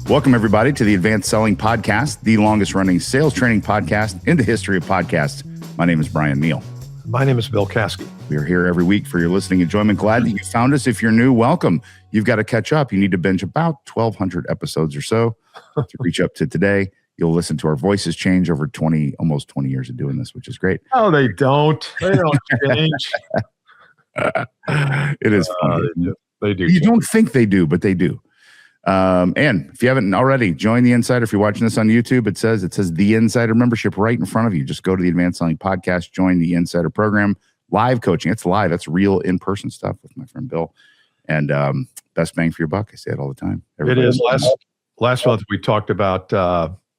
Welcome, everybody, to the Advanced Selling Podcast, the longest-running sales training podcast in the history of podcasts. My name is Bryan Neal. My name is Bill Caskey. We are here every week for your listening enjoyment. Glad that you found us. If you're new, welcome. You've got to catch up. You need to binge about 1,200 episodes or so to reach up to today. You'll listen to our voices change over almost 20 years of doing this, which is great. Oh, they don't. They don't change. It is fun. They do. You don't think they do, but they do. And if you haven't already, join the Insider. If you're watching this on YouTube, it says the Insider membership right in front of you. Just go to the Advanced Selling Podcast, join the Insider program, live coaching. It's live. That's real in-person stuff with my friend Bill. And best bang for your buck. I say it all the time. It is. Last month we talked about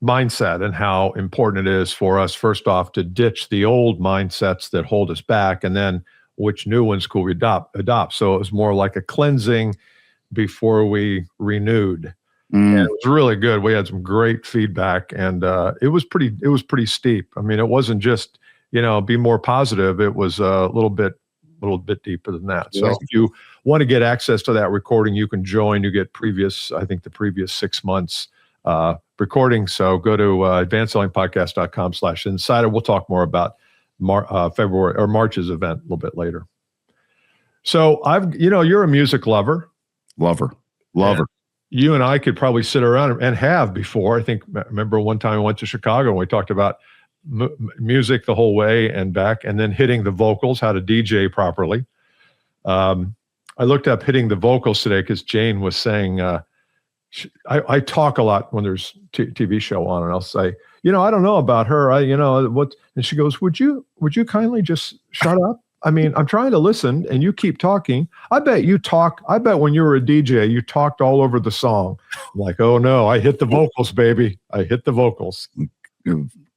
mindset and how important it is for us, first off, to ditch the old mindsets that hold us back, and then which new ones could we adopt. So it was more like a cleansing before we renewed. And it was really good. We had some great feedback, and it was pretty steep. I mean, it wasn't just, be more positive. It was a little bit deeper than that. So if you want to get access to that recording, you can join. You get the previous 6 months recording. So go to advancedsellingpodcast.com/insider. We'll talk more about February or March's event a little bit later. So you're a music lover. Lover. You and I could probably sit around and have before. I remember one time I went to Chicago and we talked about music the whole way and back, and then hitting the vocals, how to DJ properly. I looked up hitting the vocals today because Jane was saying, I talk a lot when there's TV show on, and I'll say, I don't know about her. And she goes, would you kindly just shut up? I mean, I'm trying to listen and you keep talking. I bet when you were a DJ, you talked all over the song. I'm like, oh no, I hit the vocals, baby. I hit the vocals. We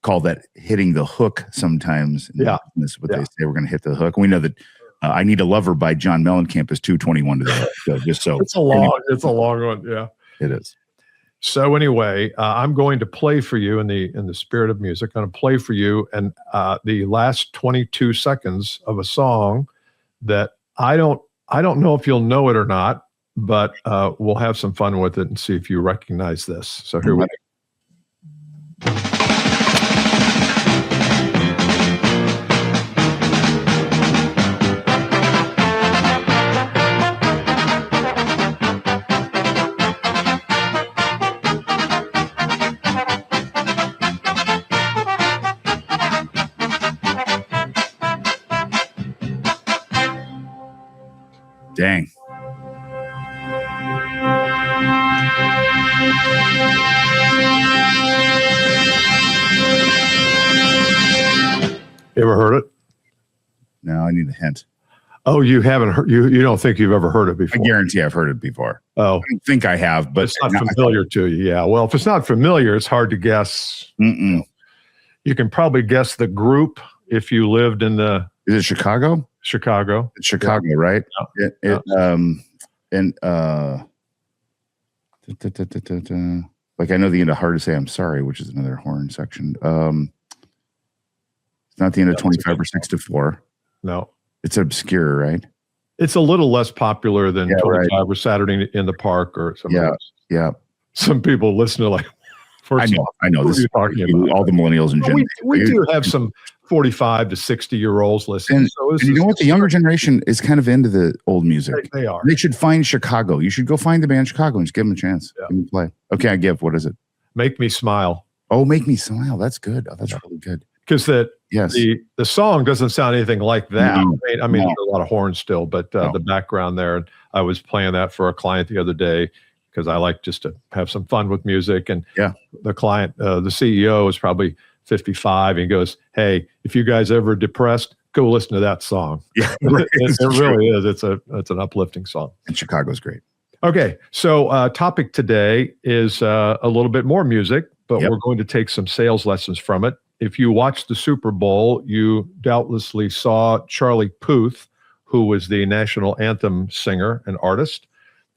call that hitting the hook sometimes. Yeah. That's what they say. We're going to hit the hook. We know that I Need a Lover by John Mellencamp is 2:21 to the hook. So just so it's a long one. Yeah, it is. So anyway, I'm going to play for you in the spirit of music. I'm going to play for you and the last 22 seconds of a song that I don't know if you'll know it or not, but we'll have some fun with it and see if you recognize this. So here we go. Dang. You ever heard it? No, I need a hint. Oh, you haven't heard? You don't think you've ever heard it before? I guarantee I've heard it before. Oh, I don't think I have, but it's not familiar to you. Yeah. Well, if it's not familiar, it's hard to guess. You can probably guess the group if you lived in the. Is it Chicago? Chicago. It's Chicago, yeah. Right? Yeah. Like I know the end of Hard to Say I'm Sorry, which is another horn section. It's not the end of 25 or 6 to 4. No. It's obscure, right? It's a little less popular than 25 or Saturday in the Park or something. Yeah. Some people listen to like. I know. This is talking about all the millennials and Gen. We do have some 45 to 60-year-olds listening. And you know what? The younger generation is kind of into the old music. They are. They should find Chicago. You should go find the band Chicago and just give them a chance. Yeah. Give them a play. Okay, I give. What is it? Make Me Smile. Oh, Make Me Smile. That's good. Oh, that's really good. Because the song doesn't sound anything like that. I mean, there's a lot of horns still, but the background there. I was playing that for a client the other day because I like just to have some fun with music. And the client, the CEO is probably 55. And he goes, hey, if you guys ever depressed, go listen to that song. Yeah, it really is. It's an uplifting song. And Chicago's great. Okay. So topic today is a little bit more music, but we're going to take some sales lessons from it. If you watched the Super Bowl, you doubtlessly saw Charlie Puth, who was the national anthem singer and artist.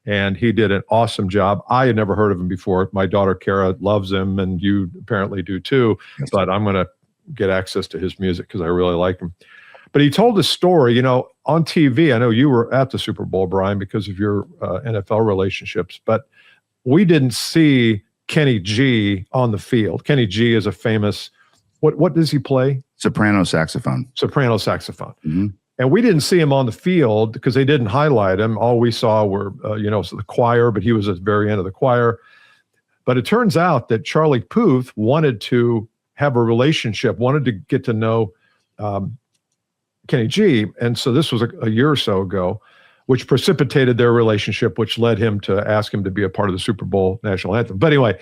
And he did an awesome job. I had never heard of him before. My daughter, Kara, loves him, and you apparently do too. Yes. But I'm going to get access to his music because I really like him. But he told a story, on TV. I know you were at the Super Bowl, Bryan, because of your NFL relationships. But we didn't see Kenny G on the field. Kenny G is a famous, what does he play? Soprano saxophone. Soprano saxophone. Mm-hmm. And we didn't see him on the field because they didn't highlight him. All we saw were, the choir, but he was at the very end of the choir. But it turns out that Charlie Puth wanted to have a relationship, wanted to get to know Kenny G. And so this was a year or so ago, which precipitated their relationship, which led him to ask him to be a part of the Super Bowl national anthem. But anyway,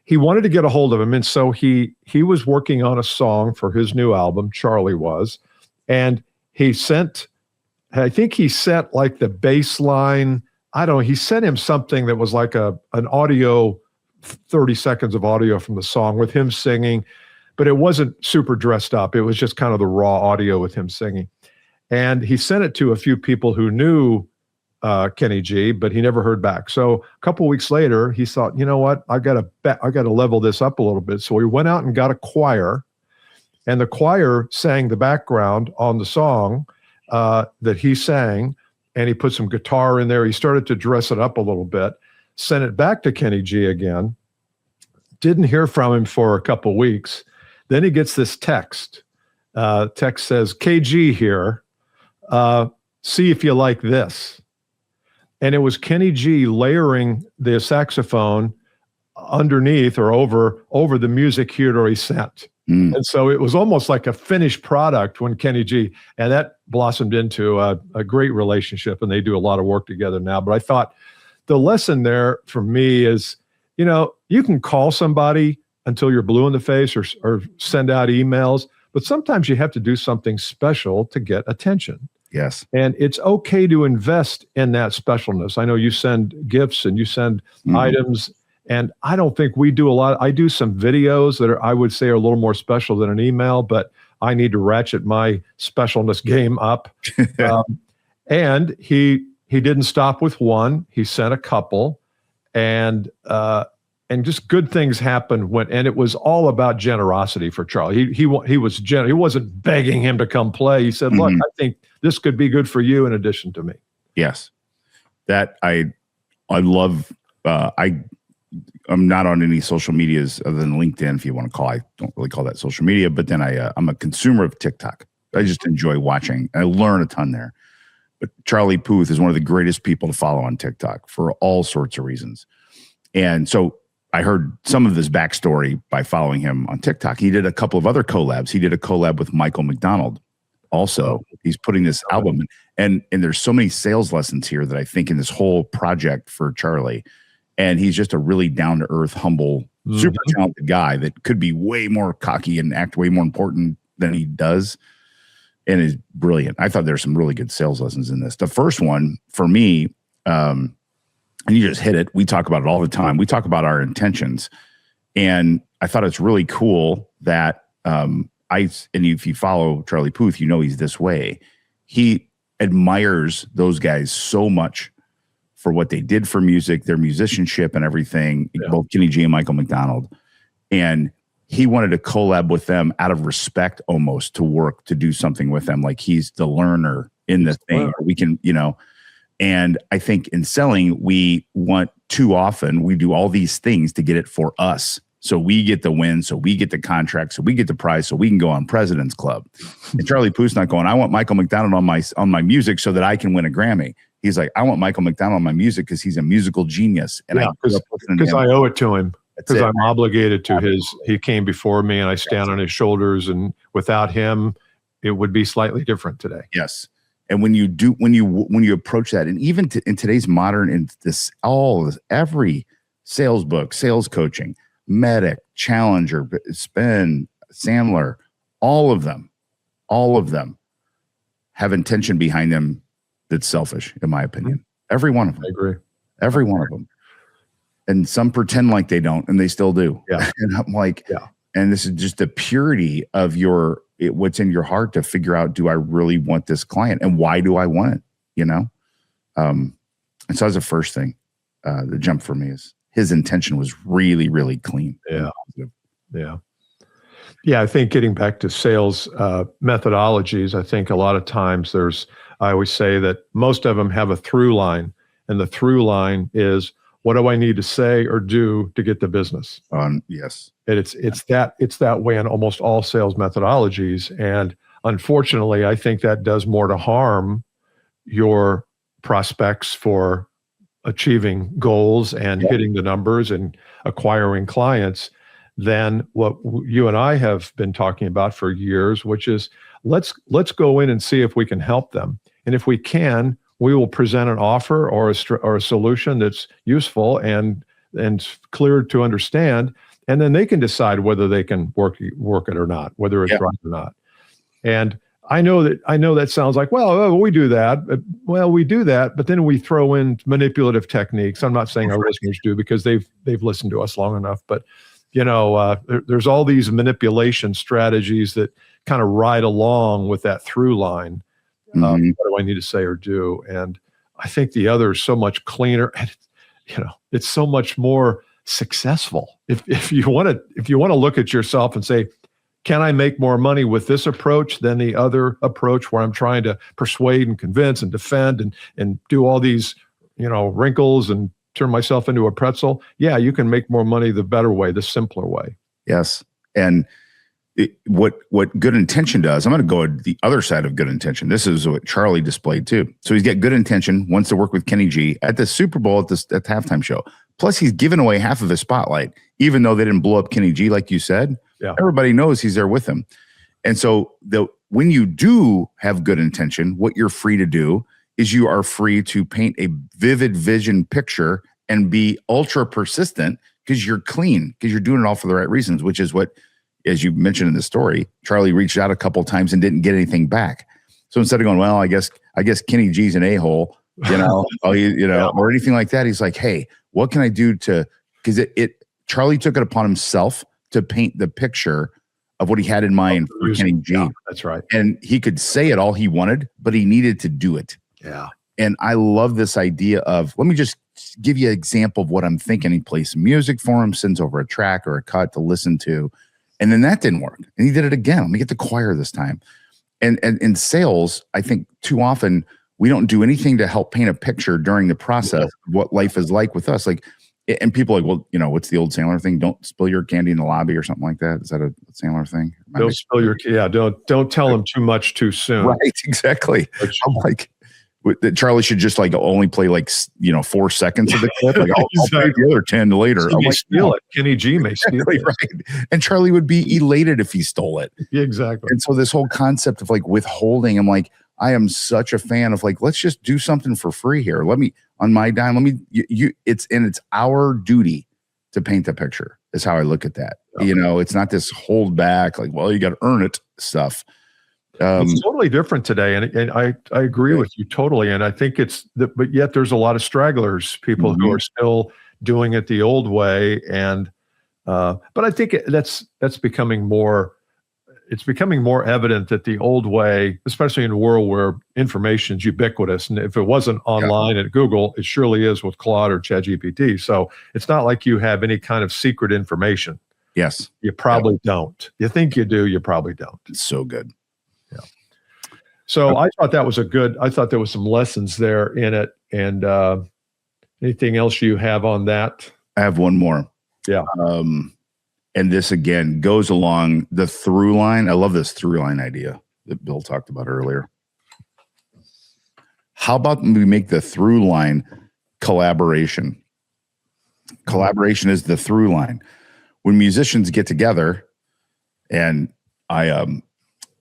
he wanted to get a hold of him. And so he was working on a song for his new album, Charlie was, and he sent like the bass line. I don't know. He sent him something that was like an audio, 30 seconds of audio from the song with him singing, but it wasn't super dressed up. It was just kind of the raw audio with him singing. And he sent it to a few people who knew Kenny G, but he never heard back. So a couple of weeks later, he thought, you know what? I got to level this up a little bit. So he went out and got a choir, and the choir sang the background on the song that he sang, and he put some guitar in there. He started to dress it up a little bit, sent it back to Kenny G again. Didn't hear from him for a couple of weeks. Then he gets this text. Text says, KG here. See if you like this. And it was Kenny G layering the saxophone underneath or over the music he had already sent. And so it was almost like a finished product when Kenny G, and that blossomed into a great relationship, and they do a lot of work together now. But I thought the lesson there for me is, you can call somebody until you're blue in the face or send out emails, but sometimes you have to do something special to get attention. Yes. And it's okay to invest in that specialness. I know you send gifts and you send items, and I don't think we do a lot. I do some videos that I would say are a little more special than an email, but I need to ratchet my specialness game up. And he didn't stop with one. He sent a couple, and just good things happened and it was all about generosity for Charlie. He was generous. He wasn't begging him to come play. He said, look, I think this could be good for you in addition to me. Yes. That I love. I'm not on any social medias other than LinkedIn, if you want to call. I don't really call that social media, but then I'm a consumer of TikTok. I just enjoy watching. I learn a ton there. But Charlie Puth is one of the greatest people to follow on TikTok for all sorts of reasons. And so I heard some of his backstory by following him on TikTok. He did a couple of other collabs. He did a collab with Michael McDonald. Also, he's putting this album in, and there's so many sales lessons here that I think in this whole project for Charlie. And he's just a really down-to-earth, humble, super talented guy that could be way more cocky and act way more important than he does, and is brilliant. I thought there's some really good sales lessons in this. The first one for me, and you just hit it. We talk about it all the time. We talk about our intentions, and I thought it's really cool that and if you follow Charlie Puth, he's this way. He admires those guys so much for what they did for music, their musicianship and everything, both Kenny G and Michael McDonald. And he wanted to collab with them out of respect almost to do something with them. Like he's the learner in the thing. We can, and I think in selling, we want too often, we do all these things to get it for us. So we get the win, so we get the contract, so we get the prize, so we can go on President's Club. And Charlie Puth's not going, I want Michael McDonald on my music so that I can win a Grammy. He's like, I want Michael McDonald on my music because he's a musical genius. And because I owe it to him. Because I'm obligated to he came before me and I stand on his shoulders, and without him, it would be slightly different today. Yes. And when you approach that, and even in today's modern, every sales book, sales coaching, Medic, Challenger, Spin, Sandler, all of them have intention behind them that's selfish, in my opinion. Every one of them. I agree. Every one of them. And some pretend like they don't, and they still do. Yeah. And I'm like, and this is just the purity of what's in your heart to figure out, do I really want this client, and why do I want it? And so that's the first thing. The jump for me is his intention was really, really clean. Yeah. I think getting back to sales methodologies, I think a lot of times I always say that most of them have a through line, and the through line is what do I need to say or do to get the business? Yes. And it's that way in almost all sales methodologies. And unfortunately, I think that does more to harm your prospects for achieving goals and hitting the numbers and acquiring clients than what you and I have been talking about for years, which is let's go in and see if we can help them. And if we can, we will present an offer or a solution that's useful and clear to understand, and then they can decide whether they can work it or not, whether it's right or not. And I know that sounds like, well, we do that. Well, we do that, but then we throw in manipulative techniques. I'm not saying our listeners do, because they've listened to us long enough, but there's all these manipulation strategies that kind of ride along with that through line. What do I need to say or do? And I think the other is so much cleaner, and it's so much more successful. If you want to look at yourself and say, can I make more money with this approach than the other approach where I'm trying to persuade and convince and defend and do all these, wrinkles and turn myself into a pretzel? Yeah, you can make more money the better way, the simpler way. Yes. And what good intention does, I'm going to go to the other side of good intention. This is what Charlie displayed too. So he's got good intention, wants to work with Kenny G at the Super Bowl at the halftime show. Plus he's given away half of his spotlight, even though they didn't blow up Kenny G, like you said. Yeah. Everybody knows he's there with him. And so when you do have good intention, what you're free to do is you are free to paint a vivid vision picture and be ultra persistent, because you're clean, because you're doing it all for the right reasons, which is what, as you mentioned in the story, Charlie reached out a couple of times and didn't get anything back. So instead of going, well, I guess Kenny G's an a-hole, or anything like that, he's like, hey, what can I do because Charlie took it upon himself to paint the picture of what he had in mind for Kenny G. Yeah, that's right. And he could say it all he wanted, but he needed to do it. Yeah. And I love this idea of, let me just give you an example of what I'm thinking. He plays some music for him, sends over a track or a cut to listen to. And then that didn't work. And he did it again. Let me get the choir this time. And in sales, I think too often we don't do anything to help paint a picture during the process of what life is like with us. Like, and people are like, well, what's the old Sandler thing? Don't spill your candy in the lobby or something like that. Is that a Sandler thing? Don't spill don't tell them too much too soon. Right, exactly. I'm like, Charlie should just only play 4 seconds of the clip. I'll play the other 10 later. He may steal it. Kenny G may steal it. Right. And Charlie would be elated if he stole it. Yeah, exactly. And so this whole concept of withholding, I'm like, I am such a fan of let's just do something for free here. Let me, on my dime, it's our duty to paint the picture, is how I look at that. Okay. It's not this hold back, you got to earn it stuff. It's totally different today. And I agree with you totally. And I think but yet there's a lot of stragglers, people who are still doing it the old way. And, but I think that's becoming more, it's becoming more evident that the old way, especially in a world where information is ubiquitous, and if it wasn't online at Google, it surely is with Claude or ChatGPT. So it's not like you have any kind of secret information. Yes. You probably don't. You think you do, you probably don't. It's so good. Yeah. So I thought that was I thought there was some lessons there in it. And anything else you have on that? I have one more. Yeah. And this, again, goes along the through line. I love this through line idea that Bill talked about earlier. How about we make the through line collaboration? Collaboration is the through line. When musicians get together, and I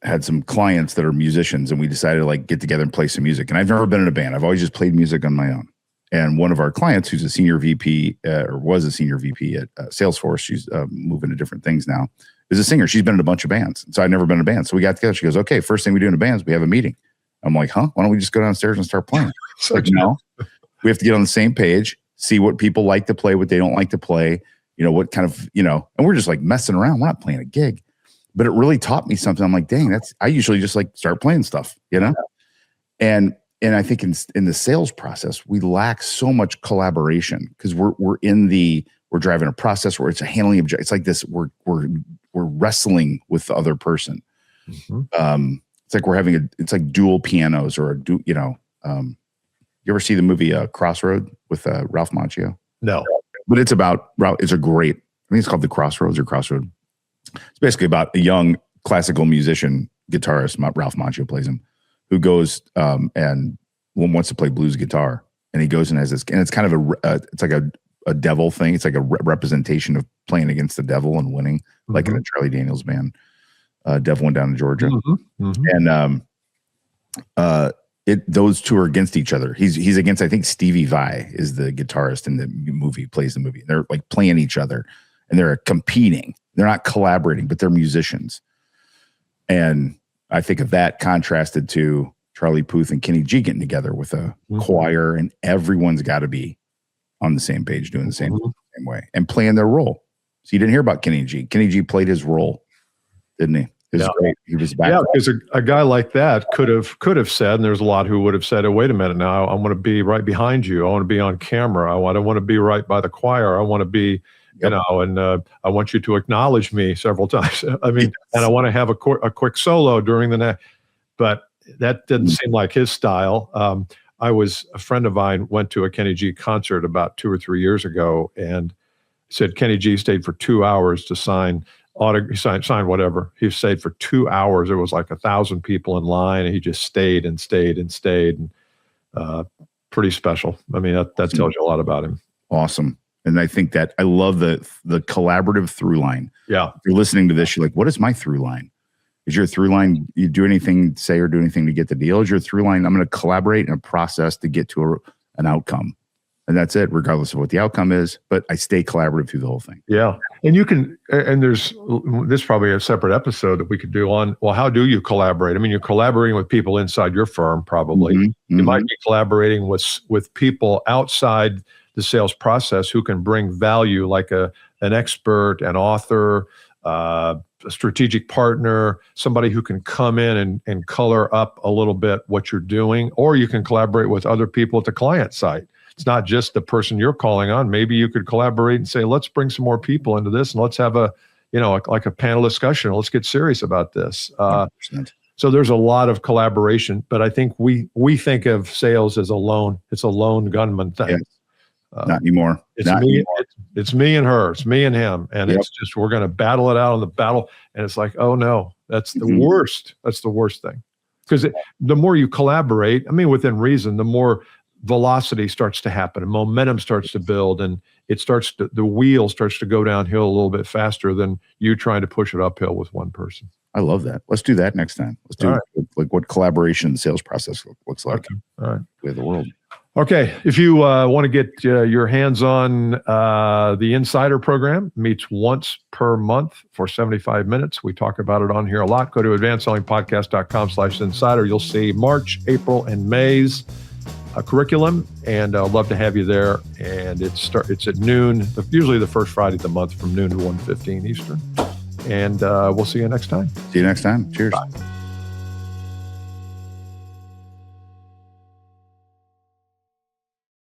had some clients that are musicians, and we decided to get together and play some music. And I've never been in a band. I've always just played music on my own. And one of our clients, who's a senior VP, or was a senior VP at Salesforce, she's moving to different things now, is a singer. She's been in a bunch of bands. So I'd never been in a band. So we got together. She goes, okay, first thing we do in a band is we have a meeting. I'm like, huh? Why don't we just go downstairs and start playing? No, we have to get on the same page, see what people like to play, what they don't like to play, what kind of, and we're just messing around. We're not playing a gig. But it really taught me something. I'm like, dang, I usually just start playing stuff, And I think in the sales process, we lack so much collaboration, because we're driving a process where it's a handling object. It's like this, we're wrestling with the other person. Mm-hmm. It's like it's like dual pianos, or you ever see the movie Crossroad with Ralph Macchio? No. But it's a great, I think it's called The Crossroads or Crossroad. It's basically about a young classical musician, guitarist, Ralph Macchio plays him, who goes and wants to play blues guitar. And he goes and has this, and it's kind of it's like a devil thing. It's like a representation of playing against the devil and winning, like in the Charlie Daniels band, Devil Went Down to Georgia. And those two are against each other. He's against, I think Stevie Vai is the guitarist in the movie, plays the movie. They're like playing each other and they're competing. They're not collaborating, but they're musicians. And I think of that contrasted to Charlie Puth and Kenny G getting together with a choir, and everyone's got to be on the same page, doing the same way and playing their role. So you didn't hear about Kenny G. Kenny G played his role, didn't he? It was great. He was back. Yeah, because a guy like that could have said, and there's a lot who would have said, oh, wait a minute now, I want to be right behind you. I want to be on camera. I want to be right by the choir. I want to be, and I want you to acknowledge me several times. I mean, and I want to have a quick solo during the night. But that didn't seem like his style. A friend of mine went to a Kenny G concert about 2 or 3 years ago and said Kenny G stayed for 2 hours to sign whatever. He stayed for 2 hours. There was like 1,000 people in line, and he just stayed and stayed and stayed. And pretty special. I mean, that tells you a lot about him. Awesome. And I think that I love the collaborative through line. Yeah. If you're listening to this, you're like, what is my through line? Is your through line, you do anything, say or do anything to get the deal? Is your through line, I'm going to collaborate in a process to get to an outcome? And that's it, regardless of what the outcome is. But I stay collaborative through the whole thing. Yeah. And you can, and there's probably a separate episode that we could do on, well, how do you collaborate? I mean, you're collaborating with people inside your firm, probably. You might be collaborating with people outside the sales process who can bring value, like an expert, an author, a strategic partner, somebody who can come in and color up a little bit what you're doing. Or you can collaborate with other people at the client side. It's not just the person you're calling on. Maybe you could collaborate and say, let's bring some more people into this and let's have like a panel discussion. Let's get serious about this. So there's a lot of collaboration, but I think we think of sales as it's a lone gunman thing. Yes. Not anymore. It's me and her. It's me and him. And it's just, we're going to battle it out on the battle. And it's like, oh no, that's the worst. That's the worst thing. Because the more you collaborate, I mean, within reason, the more velocity starts to happen and momentum starts to build, and the wheel starts to go downhill a little bit faster than you trying to push it uphill with one person. I love that. Let's do that next time. Let's do like what collaboration in the sales process looks like. Okay. All right. With the world. Okay. If you want to get your hands on the Insider program, meets once per month for 75 minutes. We talk about it on here a lot. Go to advancedsellingpodcast.com/insider. You'll see March, April, and May's curriculum, and I'd love to have you there. And it's at noon, usually the first Friday of the month from noon to 1:15 Eastern. And we'll see you next time. See you next time. Cheers. Bye.